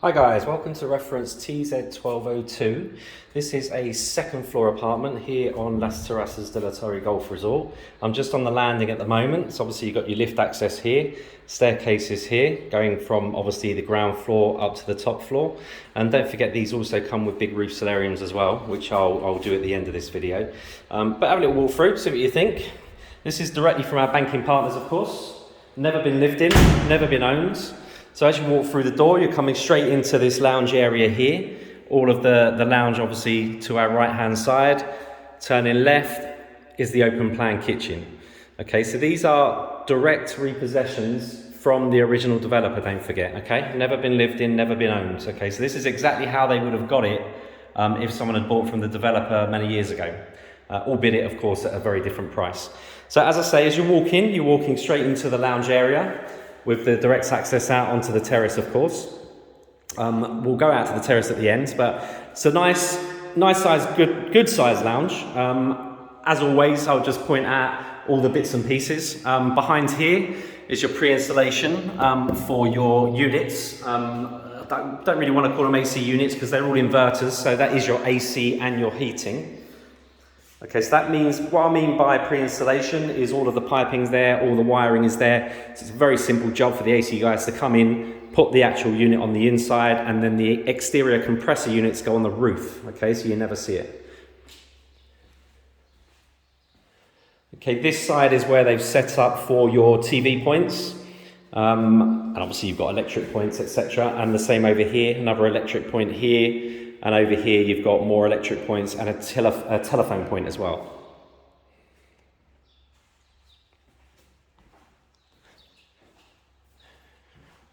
Hi guys, welcome to Ref TZ1202. This is a second floor apartment here on Las Terrazas De La Torre Golf Resort. I'm just on the landing at the moment, so obviously you've got your lift access here, staircases here, going from obviously the ground floor up to the top floor. And don't forget these also come with big roof solariums as well, which I'll do at the end of this video. But have a little walk through, see what you think. This is directly from our banking partners, of course. Never been lived in, never been owned. So as you walk through the door, you're coming straight into this lounge area here. All of the lounge obviously to our right hand side. Turning left is the open plan kitchen. Okay, so these are direct repossessions from the original developer, don't forget, okay? Never been lived in, never been owned. Okay, so this is exactly how they would have got it if someone had bought from the developer many years ago. Albeit, of course, at a very different price. So as I say, as you walk in, you're walking straight into the lounge area, with the direct access out onto the terrace, of course. We'll go out to the terrace at the end, but it's a nice size, good size lounge. As always, I'll just point out all the bits and pieces. Behind here is your pre-installation for your units. Don't really want to call them AC units because they're all inverters, so that is your AC and your heating. Okay, so that means, what I mean by pre-installation is all of the piping's there, all the wiring is there. So it's a very simple job for the AC guys to come in, put the actual unit on the inside, and then the exterior compressor units go on the roof. Okay, so you never see it. Okay, this side is where they've set up for your TV points. And obviously you've got electric points, etc. And the same over here, another electric point here. And over here, you've got more electric points and a telephone point as well.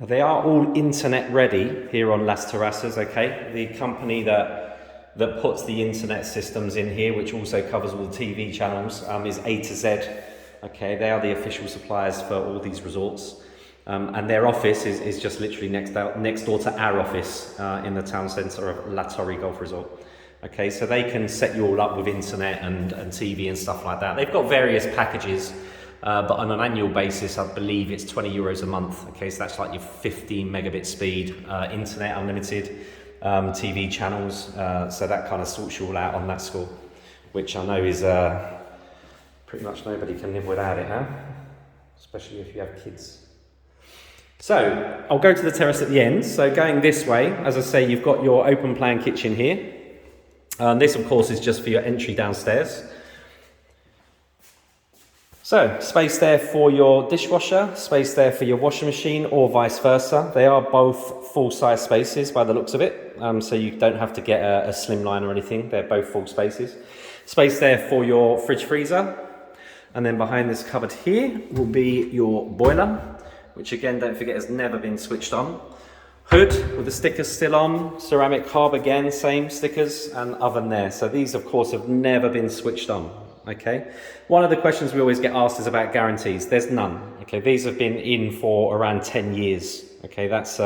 They are all internet ready here on Las Terrazas, okay? The company that puts the internet systems in here, which also covers all the TV channels, is A to Z. Okay, they are the official suppliers for all these resorts. And their office is just literally next door to our office in the town centre of La Torre Golf Resort. Okay, so they can set you all up with internet and TV and stuff like that. They've got various packages, but on an annual basis, I believe it's €20 a month. Okay, so that's like your 15 megabit speed, internet, unlimited, TV channels. So that kind of sorts you all out on that score, which I know is pretty much nobody can live without it now, especially if you have kids. So, I'll go to the terrace at the end. So going this way, as I say, you've got your open plan kitchen here. This, of course, is just for your entry downstairs. So, space there for your dishwasher, space there for your washing machine, or vice versa. They are both full-size spaces by the looks of it, so you don't have to get a slimline or anything. They're both full spaces. Space there for your fridge freezer. And then behind this cupboard here will be your boiler, which again, don't forget, has never been switched on. Hood with the stickers still on, ceramic hob again, same stickers, and oven there. So these, of course, have never been switched on, okay? One of the questions we always get asked is about guarantees. There's none, okay? These have been in for around 10 years, okay? That's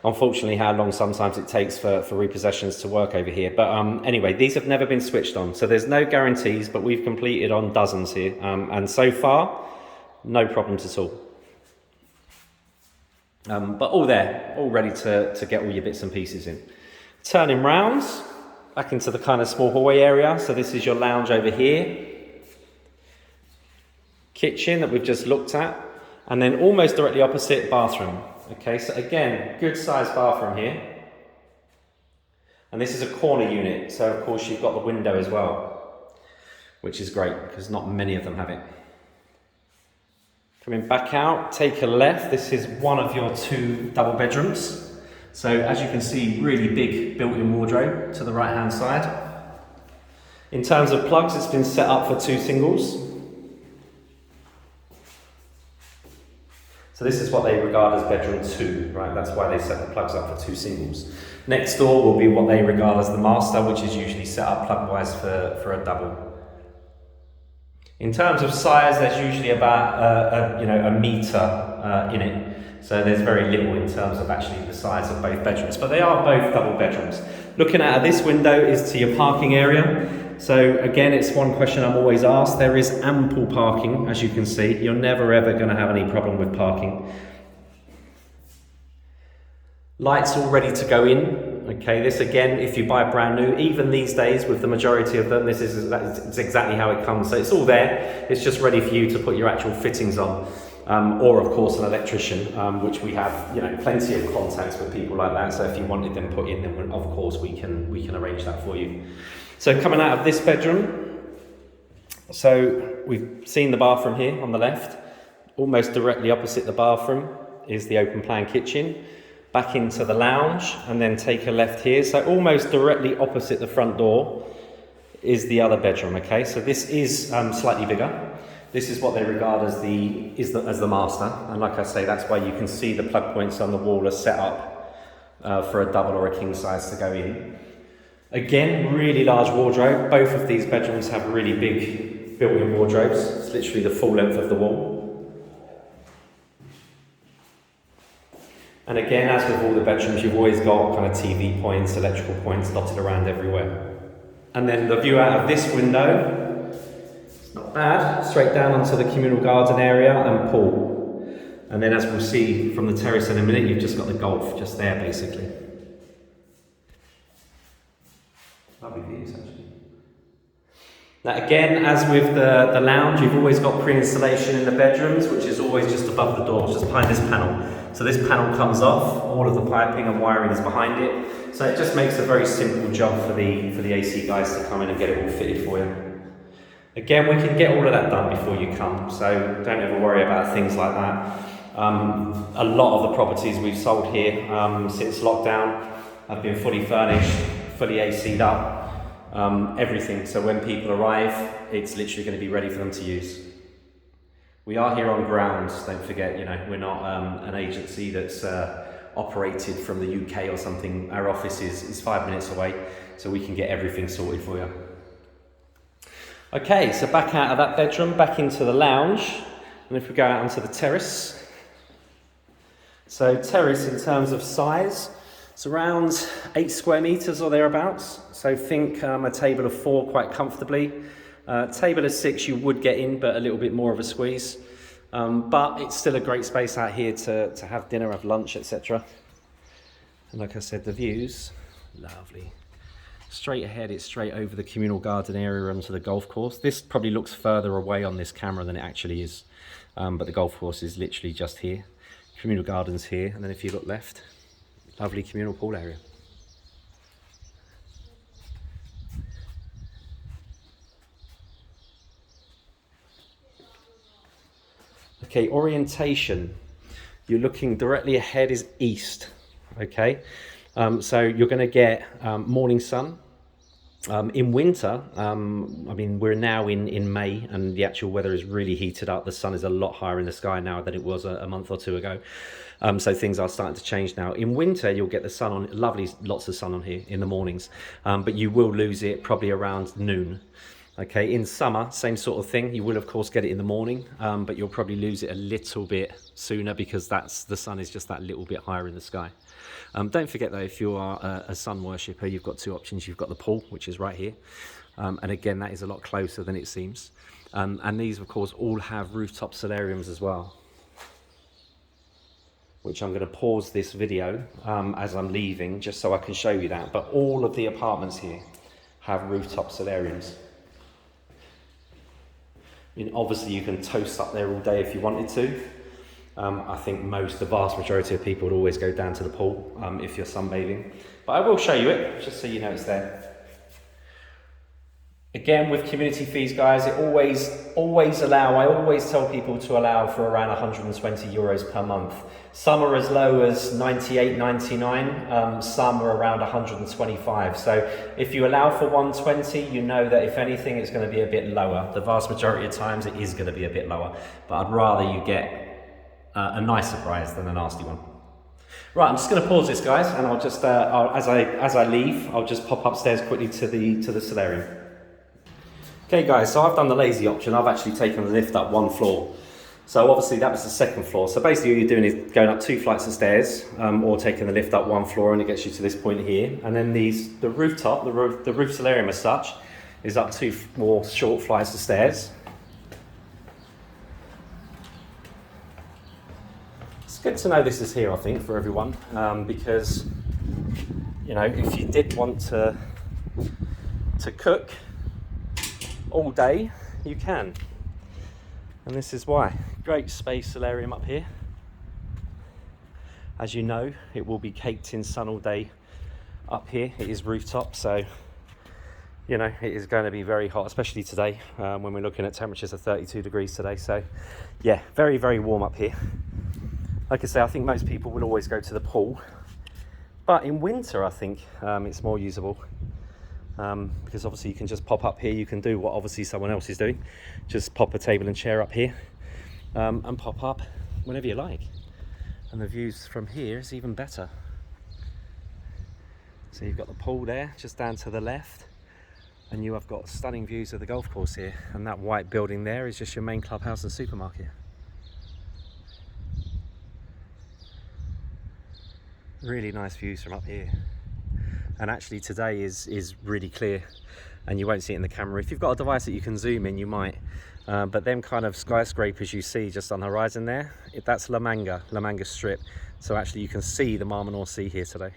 unfortunately how long sometimes it takes for repossessions to work over here. But anyway, these have never been switched on. So there's no guarantees, but we've completed on dozens here. And so far, no problems at all. But all there, all ready to get all your bits and pieces in. Turning round, back into the kind of small hallway area. So this is your lounge over here. Kitchen that we've just looked at. And then almost directly opposite, bathroom. Okay, so again, good sized bathroom here. And this is a corner unit. So of course you've got the window as well, which is great because not many of them have it. Coming back out, take a left. This is one of your two double bedrooms. So as you can see, really big built-in wardrobe to the right-hand side. In terms of plugs, it's been set up for two singles. So this is what they regard as bedroom 2, right? That's why they set the plugs up for two singles. Next door will be what they regard as the master, which is usually set up plug-wise for a double. In terms of size, there's usually about a metre in it. So there's very little in terms of actually the size of both bedrooms, but they are both double bedrooms. Looking at this window is to your parking area. So again, it's one question I'm always asked. There is ample parking, as you can see. You're never ever going to have any problem with parking. Lights all ready to go in. Okay, this again, if you buy brand new, even these days with the majority of them, it's exactly how it comes. So it's all there. It's just ready for you to put your actual fittings on. Or of course an electrician, which we have, you know, plenty of contacts with people like that. So if you wanted them put in, then of course we can arrange that for you. So coming out of this bedroom, so we've seen the bathroom here on the left. Almost directly opposite the bathroom is the open plan kitchen. Back into the lounge and then take a left here. So almost directly opposite the front door is the other bedroom. Okay, so this is slightly bigger. This is what they regard as the master, and like I say, that's why you can see the plug points on the wall are set up for a double or a king size to go in. Again, really large wardrobe. Both of these bedrooms have really big built-in wardrobes. It's literally the full length of the wall. And again, as with all the bedrooms, you've always got kind of TV points, electrical points dotted around everywhere. And then the view out of this window, it's not bad, straight down onto the communal garden area and pool. And then as we'll see from the terrace in a minute, you've just got the golf just there basically. Lovely views actually. Now again, as with the lounge, you've always got pre-installation in the bedrooms, which is always just above the door, just behind this panel. So this panel comes off, all of the piping and wiring is behind it. So it just makes a very simple job for the AC guys to come in and get it all fitted for you. Again, we can get all of that done before you come, so don't ever worry about things like that. A lot of the properties we've sold here since lockdown have been fully furnished, fully AC'd up, everything. So when people arrive, it's literally going to be ready for them to use. We are here on grounds, don't forget, you know, we're not an agency that's operated from the UK or something. Our office is 5 minutes away, so we can get everything sorted for you. Okay, so back out of that bedroom, back into the lounge, and if we go out onto the terrace. So terrace in terms of size, it's around 8 square meters or thereabouts. So think a table of 4 quite comfortably. Table of 6 you would get in, but a little bit more of a squeeze. But it's still a great space out here to have dinner, have lunch, etc. And like I said, the views, lovely. Straight ahead, it's straight over the communal garden area onto the golf course. This probably looks further away on this camera than it actually is. But the golf course is literally just here. Communal gardens here, and then if you look left, lovely communal pool area. Okay, orientation. You're looking directly ahead is east. Okay, so you're going to get morning sun. In winter, I mean, we're now in May and the actual weather is really heated up. The sun is a lot higher in the sky now than it was a month or two ago. So things are starting to change now. In winter, you'll get the sun on, lovely, lots of sun on here in the mornings, but you will lose it probably around noon. Okay, in summer, same sort of thing. You will of course get it in the morning, but you'll probably lose it a little bit sooner because the sun is just that little bit higher in the sky. Don't forget though, if you are a sun worshipper, you've got 2 options. You've got the pool, which is right here. And again, that is a lot closer than it seems. And these of course all have rooftop solariums as well, which I'm going to pause this video as I'm leaving, just so I can show you that. But all of the apartments here have rooftop solariums. I mean, obviously you can toast up there all day if you wanted to. I think the vast majority of people would always go down to the pool if you're sunbathing. But I will show you it, just so you know it's there. Again, with community fees, guys, it I always tell people to allow for around 120 euros per month. Some are as low as 98, 99, some are around 125. So if you allow for 120, you know that if anything, it's going to be a bit lower. The vast majority of times it is going to be a bit lower, but I'd rather you get a nice surprise than a nasty one. Right, I'm just going to pause this, guys, and I'll just, as I leave, I'll just pop upstairs quickly to the solarium. Okay guys, so I've done the lazy option. I've actually taken the lift up 1 floor. So obviously that was the 2nd floor. So basically what you're doing is going up 2 flights of stairs or taking the lift up 1 floor, and it gets you to this point here. And then the rooftop, the roof solarium as such, is up 2 more short flights of stairs. Let's good to know this is here, I think, for everyone, because, you know, if you did want to cook all day, you can. And this is why. Great space solarium up here. As you know, it will be caked in sun all day up here. It is rooftop, so, you know, it is going to be very hot, especially today, when we're looking at temperatures of 32 degrees today. So, yeah, very, very warm up here. Like I say, I think most people will always go to the pool. But in winter, I think it's more usable. Because obviously you can just pop up here. You can do what obviously someone else is doing. Just pop a table and chair up here and pop up whenever you like. And the views from here is even better. So you've got the pool there, just down to the left. And you have got stunning views of the golf course here. And that white building there is just your main clubhouse and supermarket. Really nice views from up here. And actually today is really clear, and you won't see it in the camera. If you've got a device that you can zoom in, you might. But them kind of skyscrapers you see just on the horizon there, that's La Manga Strip. So actually you can see the Marmanor Sea here today.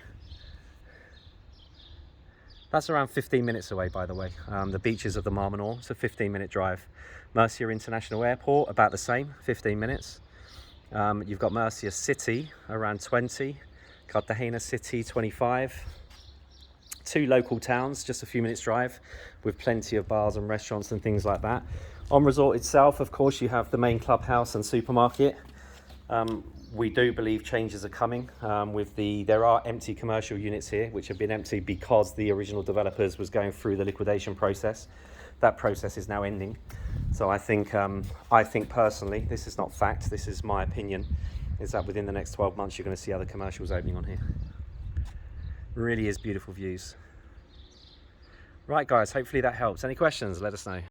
That's around 15 minutes away, by the way. The beaches of the Marmanor, it's a 15-minute drive. Murcia International Airport, about the same, 15 minutes. You've got Murcia City, around 20. Cartagena City, 25. 2 local towns, just a few minutes drive, with plenty of bars and restaurants and things like that. On resort itself, of course, you have the main clubhouse and supermarket. We do believe changes are coming. There are empty commercial units here, which have been empty because the original developers was going through the liquidation process. That process is now ending. So I think personally, this is not fact, this is my opinion, is that within the next 12 months, you're going to see other commercials opening on here. Really is beautiful views. Right guys, hopefully that helps. Any questions, let us know.